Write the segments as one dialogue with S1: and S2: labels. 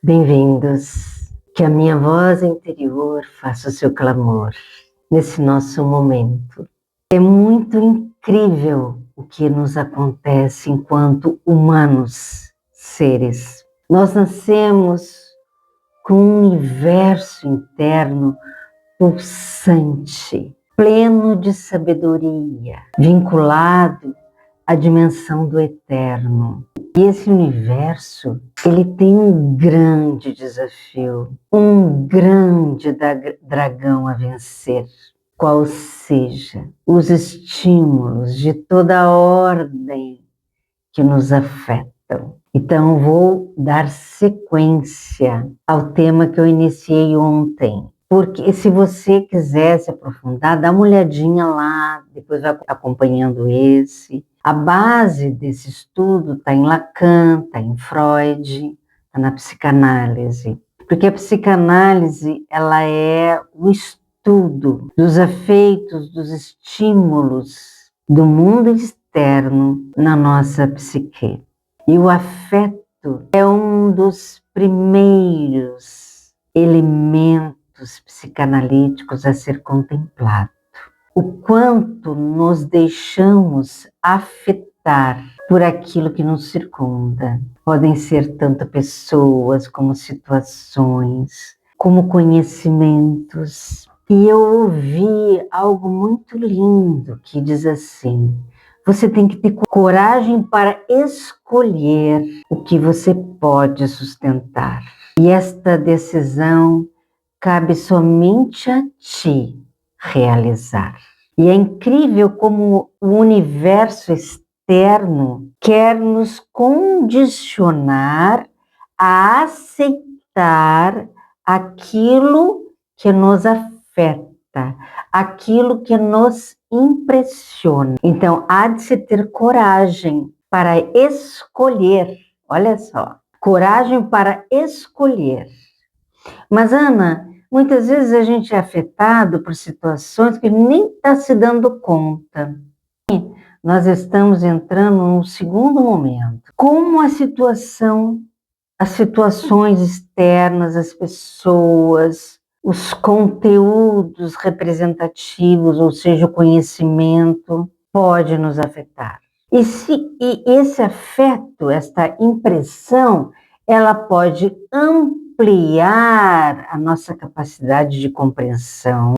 S1: Bem-vindos, que a minha voz interior faça o seu clamor nesse nosso momento. É muito incrível o que nos acontece enquanto humanos, seres. Nós nascemos com um universo interno pulsante, pleno de sabedoria, vinculado à dimensão do eterno. E esse universo, ele tem um grande desafio, um grande dragão a vencer, qual seja os estímulos de toda a ordem que nos afetam. Então, vou dar sequência ao tema que eu iniciei ontem, porque se você quiser se aprofundar, dá uma olhadinha lá, depois vai acompanhando esse. A base desse estudo está em Lacan, está em Freud, está na psicanálise. Porque a psicanálise, ela é o estudo dos efeitos, dos estímulos do mundo externo na nossa psique. E o afeto é um dos primeiros elementos psicanalíticos a ser contemplado. O quanto nos deixamos afetar por aquilo que nos circunda. Podem ser tanto pessoas, como situações, como conhecimentos. E eu ouvi algo muito lindo que diz assim: você tem que ter coragem para escolher o que você pode sustentar. E esta decisão cabe somente a ti realizar. E é incrível como o universo externo quer nos condicionar a aceitar aquilo que nos afeta, aquilo que nos impressiona. Então, há de se ter coragem para escolher, olha só, coragem para escolher. Mas, Ana, muitas vezes a gente é afetado por situações que nem está se dando conta. Nós estamos entrando num segundo momento. Como as situações externas, as pessoas, os conteúdos representativos, ou seja, o conhecimento, pode nos afetar. E esse afeto, esta impressão, ela pode ampliar a nossa capacidade de compreensão.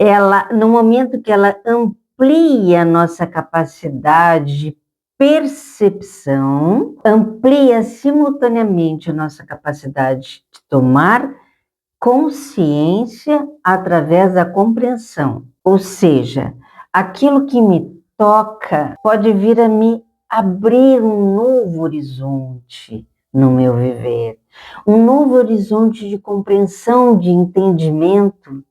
S1: No momento que ela amplia a nossa capacidade de percepção, amplia simultaneamente a nossa capacidade de tomar consciência através da compreensão. Ou seja, aquilo que me toca pode vir a me abrir um novo horizonte no meu viver, um novo horizonte de compreensão, de entendimento,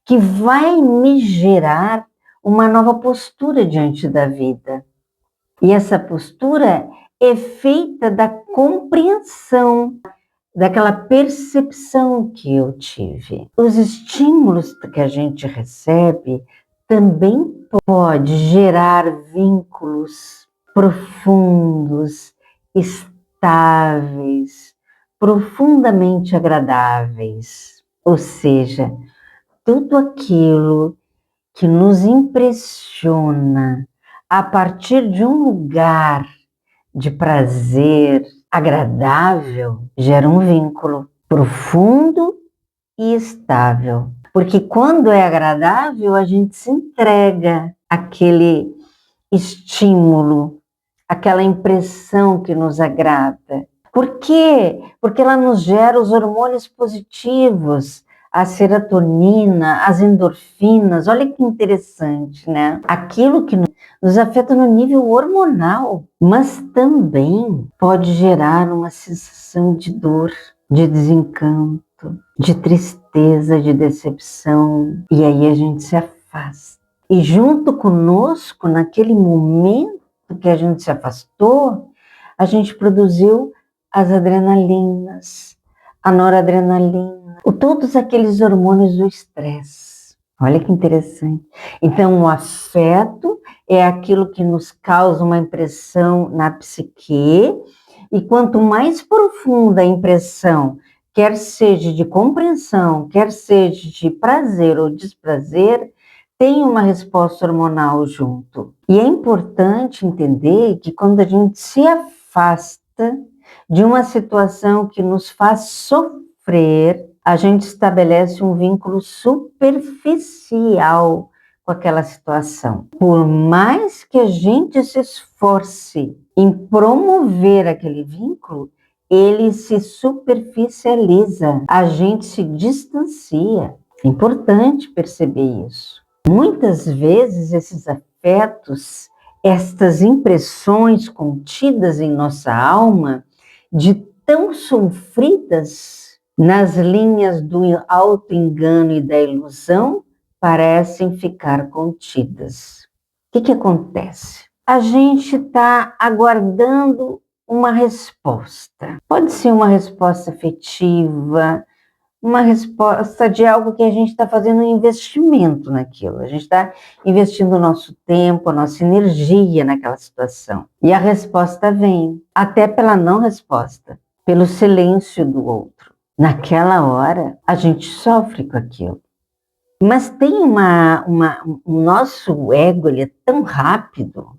S1: que vai me gerar uma nova postura diante da vida. E essa postura é feita da compreensão, daquela percepção que eu tive. Os estímulos que a gente recebe também pode gerar vínculos profundos, estáveis, profundamente agradáveis. Ou seja, tudo aquilo que nos impressiona a partir de um lugar de prazer agradável gera um vínculo profundo e estável. Porque quando é agradável, a gente se entrega àquele estímulo, aquela impressão que nos agrada. Por quê? Porque ela nos gera os hormônios positivos, a serotonina, as endorfinas. Olha que interessante, né? Aquilo que nos afeta no nível hormonal, mas também pode gerar uma sensação de dor, de desencanto, de tristeza, de decepção. E aí a gente se afasta. E junto conosco, naquele momento que a gente se afastou, a gente produziu as adrenalinas, a noradrenalina, todos aqueles hormônios do estresse. Olha que interessante. Então, o afeto é aquilo que nos causa uma impressão na psique, e quanto mais profunda a impressão que quer seja de compreensão, quer seja de prazer ou desprazer, tem uma resposta hormonal junto. E é importante entender que quando a gente se afasta de uma situação que nos faz sofrer, a gente estabelece um vínculo superficial com aquela situação. Por mais que a gente se esforce em promover aquele vínculo, ele se superficializa, a gente se distancia. É importante perceber isso. Muitas vezes esses afetos, estas impressões contidas em nossa alma, de tão sofridas nas linhas do auto-engano e da ilusão, parecem ficar contidas. O que acontece? A gente está aguardando uma resposta. Pode ser uma resposta afetiva, uma resposta de algo que a gente está fazendo um investimento naquilo. A gente está investindo o nosso tempo, a nossa energia naquela situação. E a resposta vem, até pela não resposta, pelo silêncio do outro. Naquela hora, a gente sofre com aquilo. Mas tem o nosso ego, ele é tão rápido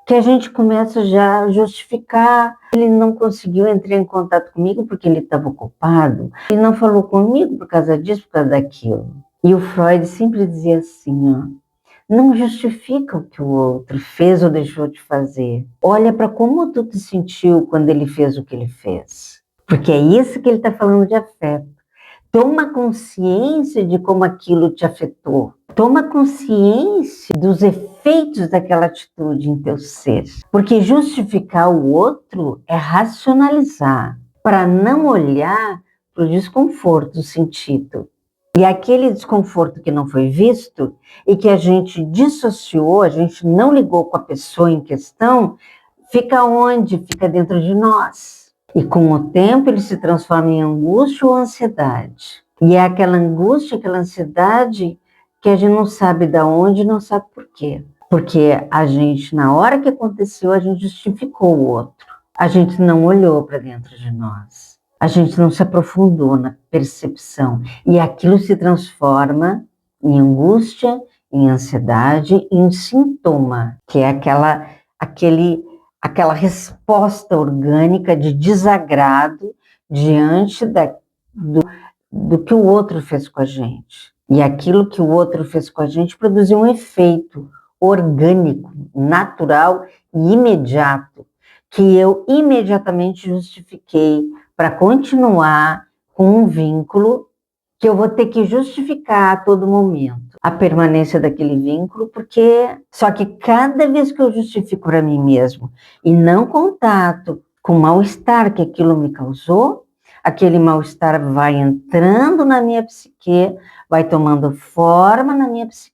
S1: que a gente começa já a justificar. Ele não conseguiu entrar em contato comigo porque ele estava ocupado, ele não falou comigo por causa disso, por causa daquilo. E o Freud sempre dizia assim, ó, não justifica o que o outro fez ou deixou de fazer. Olha para como tu te sentiu quando ele fez o que ele fez. Porque é isso que ele está falando de afeto. Toma consciência de como aquilo te afetou. Toma consciência dos efeitos daquela atitude em teu ser. Porque justificar o outro é racionalizar, para não olhar para o desconforto sentido. E aquele desconforto que não foi visto e que a gente dissociou, a gente não ligou com a pessoa em questão, fica onde? Fica dentro de nós. E com o tempo ele se transforma em angústia ou ansiedade. E é aquela angústia, aquela ansiedade que a gente não sabe de onde, não sabe por quê. Porque a gente, na hora que aconteceu, a gente justificou o outro. A gente não olhou para dentro de nós. A gente não se aprofundou na percepção. E aquilo se transforma em angústia, em ansiedade, em sintoma, que é aquela resposta orgânica de desagrado diante do que o outro fez com a gente. E aquilo que o outro fez com a gente produziu um efeito orgânico, natural e imediato, que eu imediatamente justifiquei para continuar com um vínculo que eu vou ter que justificar a todo momento a permanência daquele vínculo, porque só que cada vez que eu justifico para mim mesmo e não contato com o mal-estar que aquilo me causou, aquele mal-estar vai entrando na minha psique, vai tomando forma na minha psique,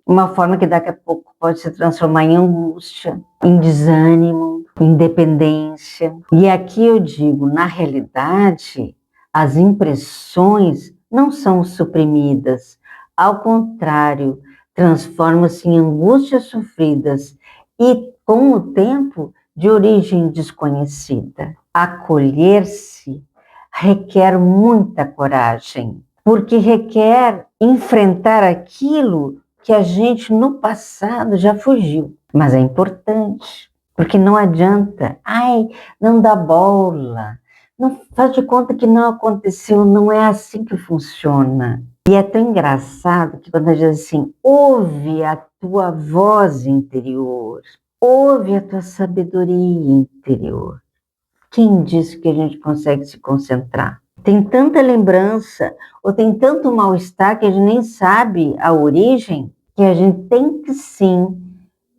S1: uma forma que daqui a pouco pode se transformar em angústia, em desânimo, em dependência. E aqui eu digo, na realidade, as impressões não são suprimidas, ao contrário, transformam-se em angústias sofridas e, com o tempo, de origem desconhecida. Acolher-se requer muita coragem, porque requer enfrentar aquilo que a gente no passado já fugiu. Mas é importante, porque não adianta, não dá bola, não faz de conta que não aconteceu, não é assim que funciona. E é tão engraçado que quando a gente diz assim, ouve a tua voz interior, ouve a tua sabedoria interior. Quem disse que a gente consegue se concentrar? Tem tanta lembrança, ou tem tanto mal-estar que a gente nem sabe a origem, que a gente tem que sim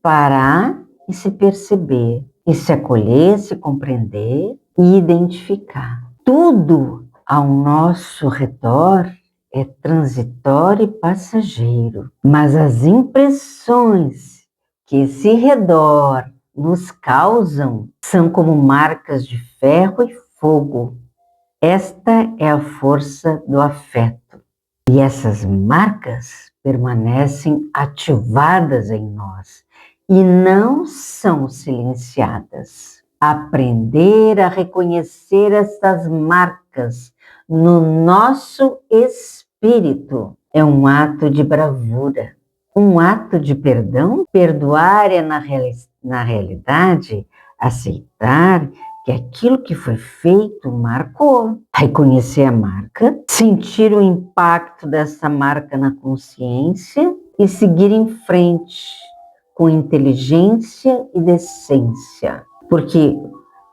S1: parar e se perceber, e se acolher, se compreender e identificar. Tudo ao nosso redor é transitório e passageiro, mas as impressões que esse redor nos causam são como marcas de ferro e fogo. Esta é a força do afeto. E essas marcas permanecem ativadas em nós e não são silenciadas. Aprender a reconhecer essas marcas no nosso espírito. É um ato de bravura, um ato de perdão. Perdoar é, na realidade, aceitar que aquilo que foi feito marcou. Reconhecer a marca, sentir o impacto dessa marca na consciência e seguir em frente com inteligência e decência. Porque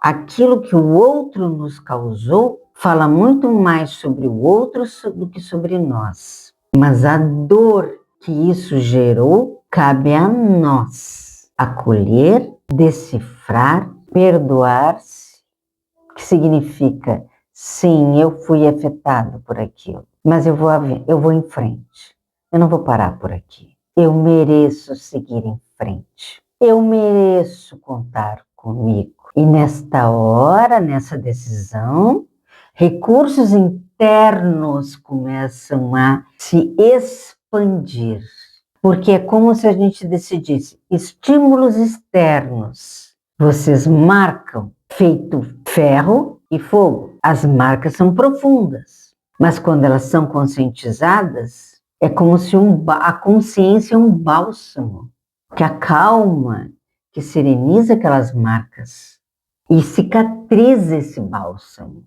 S1: aquilo que o outro nos causou fala muito mais sobre o outro do que sobre nós. Mas a dor que isso gerou cabe a nós acolher, decifrar, perdoar-se, que significa, sim, eu fui afetado por aquilo, mas eu vou em frente, eu não vou parar por aqui. Eu mereço seguir em frente, eu mereço contar comigo. E nesta hora, nessa decisão, recursos internos começam a se expandir. Porque é como se a gente decidisse, estímulos externos, vocês marcam, feito ferro e fogo. As marcas são profundas, mas quando elas são conscientizadas, é como se a consciência é um bálsamo que acalma, que sereniza aquelas marcas e cicatriza esse bálsamo.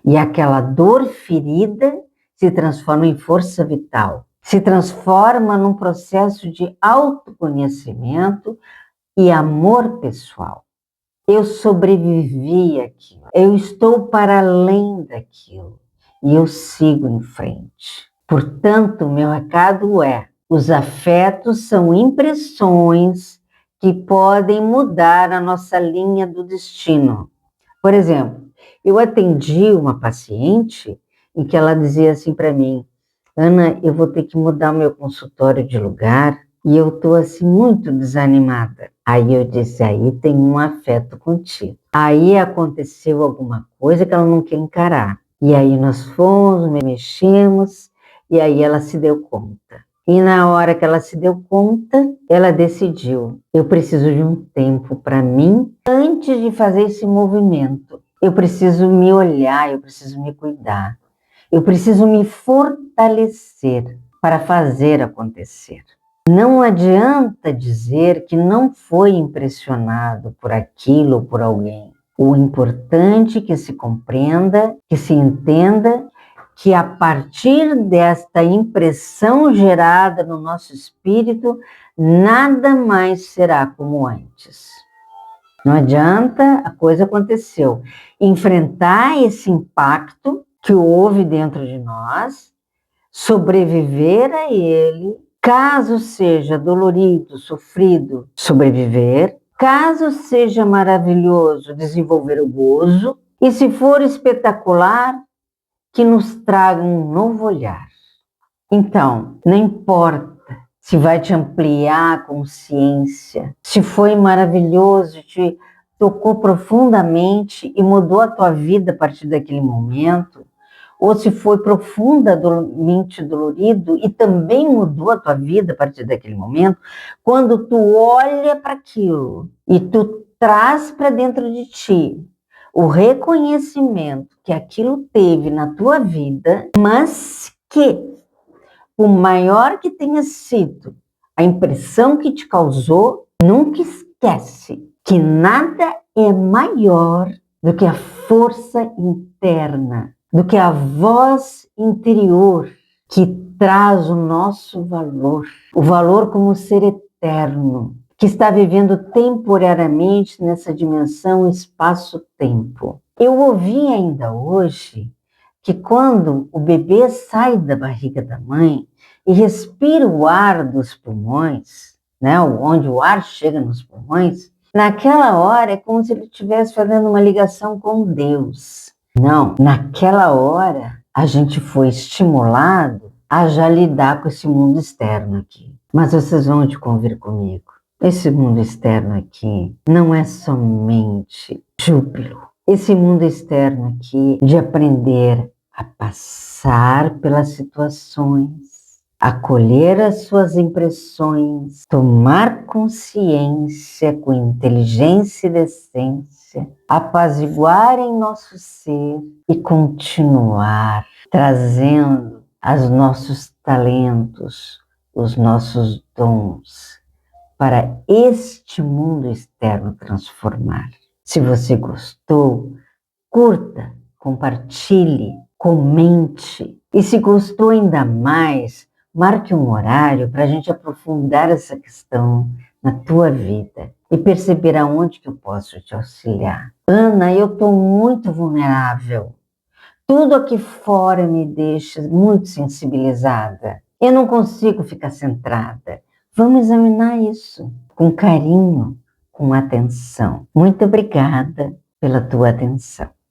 S1: E aquela dor ferida se transforma em força vital, se transforma num processo de autoconhecimento e amor pessoal. Eu sobrevivi àquilo, eu estou para além daquilo e eu sigo em frente. Portanto, meu recado é: os afetos são impressões que podem mudar a nossa linha do destino. Por exemplo, eu atendi uma paciente em que ela dizia assim para mim: Ana, eu vou ter que mudar o meu consultório de lugar e eu estou assim muito desanimada. Aí eu disse: aí tem um afeto contigo. Aí aconteceu alguma coisa que ela não quer encarar. E aí nós fomos, mexemos, e aí ela se deu conta. E na hora que ela se deu conta, ela decidiu: eu preciso de um tempo para mim antes de fazer esse movimento. Eu preciso me olhar, eu preciso me cuidar. Eu preciso me fortalecer para fazer acontecer. Não adianta dizer que não foi impressionado por aquilo ou por alguém. O importante é que se compreenda, que se entenda que a partir desta impressão gerada no nosso espírito, nada mais será como antes. Não adianta, a coisa aconteceu. Enfrentar esse impacto que houve dentro de nós, sobreviver a ele, caso seja dolorido, sofrido, sobreviver, caso seja maravilhoso, desenvolver o gozo, e se for espetacular, que nos traga um novo olhar. Então, não importa se vai te ampliar a consciência, se foi maravilhoso, te tocou profundamente e mudou a tua vida a partir daquele momento, ou se foi profundamente dolorido e também mudou a tua vida a partir daquele momento, quando tu olha para aquilo e tu traz para dentro de ti o reconhecimento que aquilo teve na tua vida, mas que, por maior que tenha sido a impressão que te causou, nunca esquece que nada é maior do que a força interna, do que a voz interior que traz o nosso valor, o valor como ser eterno, que está vivendo temporariamente nessa dimensão espaço-tempo. Eu ouvi ainda hoje que quando o bebê sai da barriga da mãe e respira o ar dos pulmões, né, onde o ar chega nos pulmões, naquela hora é como se ele estivesse fazendo uma ligação com Deus. Não, naquela hora a gente foi estimulado a já lidar com esse mundo externo aqui. Mas vocês vão de convir comigo. Esse mundo externo aqui não é somente júbilo. Esse mundo externo aqui de aprender a passar pelas situações, acolher as suas impressões, tomar consciência com inteligência e decência consciência, apaziguar em nosso ser e continuar trazendo os nossos talentos, os nossos dons para este mundo externo transformar. Se você gostou, curta, compartilhe, comente. E se gostou ainda mais, marque um horário para a gente aprofundar essa questão na tua vida e perceber aonde que eu posso te auxiliar. Ana, eu estou muito vulnerável. Tudo aqui fora me deixa muito sensibilizada. Eu não consigo ficar centrada. Vamos examinar isso com carinho, com atenção. Muito obrigada pela tua atenção.